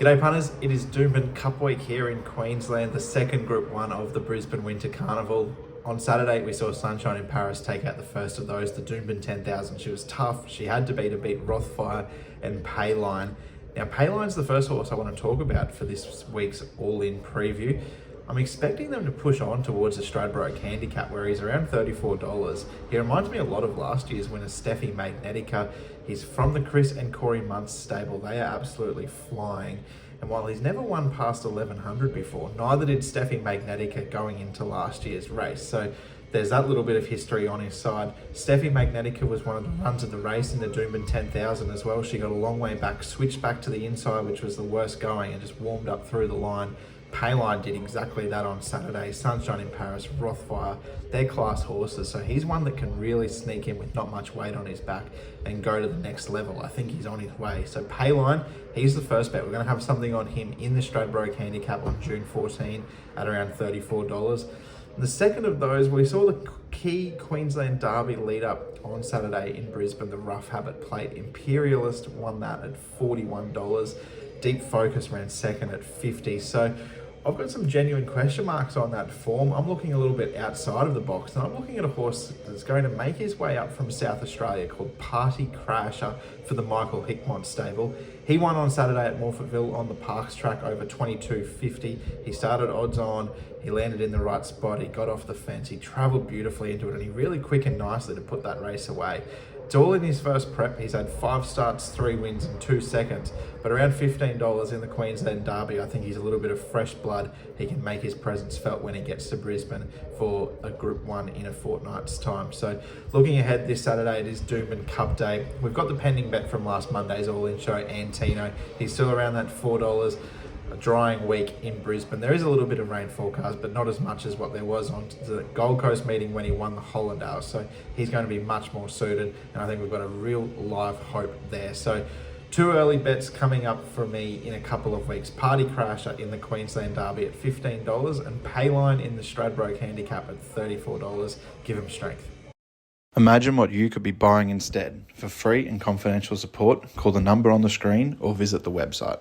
G'day punters, it is Doomben Cup Week here in Queensland, the second Group 1 of the Brisbane Winter Carnival. On Saturday we saw Sunshine in Paris take out the first of those, the Doomben 10,000. She was tough, she had to beat Rothfire and Payline. Now Payline's the first horse I want to talk about for this week's all-in preview. I'm expecting them to push on towards the Stradbroke handicap where he's around $34. He reminds me a lot of last year's winner Steffi Magnetica. He's from the Chris and Corey Muntz stable. They are absolutely flying. And while he's never won past 1100 before, neither did Steffi Magnetica going into last year's race. So there's that little bit of history on his side. Steffi Magnetica was one of the runs of the race in the Doomben 10,000 as well. She got a long way back, switched back to the inside, which was the worst going, and just warmed up through the line. Payline did exactly that on Saturday. Sunshine in Paris, Rothfire, they're class horses. So he's one that can really sneak in with not much weight on his back and go to the next level. I think he's on his way. So Payline, he's the first bet. We're going to have something on him in the Stradbroke handicap on June 14 at around $34. The second of those, we saw the key Queensland Derby lead up on Saturday in Brisbane, the Rough Habit Plate. Imperialist won that at $41. Deep Focus ran second at 50. So I've got some genuine question marks on that form. I'm looking a little bit outside of the box, and I'm looking at a horse that's going to make his way up from South Australia called Party Crasher for the Michael Hickmont stable. He won on Saturday at Morphettville on the Parks track over 22.50. He started odds on, he landed in the right spot, he got off the fence, he travelled beautifully into it, and he really quick and nicely to put that race away. It's all in his first prep. He's had 5 starts, 3 wins in 2 seconds, but around $15 in the Queensland Derby. I think he's a little bit of fresh blood. He can make his presence felt when he gets to Brisbane for a Group 1 in a fortnight's time. So looking ahead this Saturday, it is Doomben Cup Day. We've got the pending bet from last Monday's all-in show, Antino. He's still around that $4. A drying week in Brisbane. There is a little bit of rain forecast, but not as much as what there was on the Gold Coast meeting when he won the Hollandale. So he's going to be much more suited, and I think we've got a real live hope there. So 2 early bets coming up for me in a couple of weeks. Party Crasher in the Queensland Derby at $15 and Payline in the Stradbroke handicap at $34. Give him strength. Imagine what you could be buying instead. For free and confidential support, call the number on the screen or visit the website.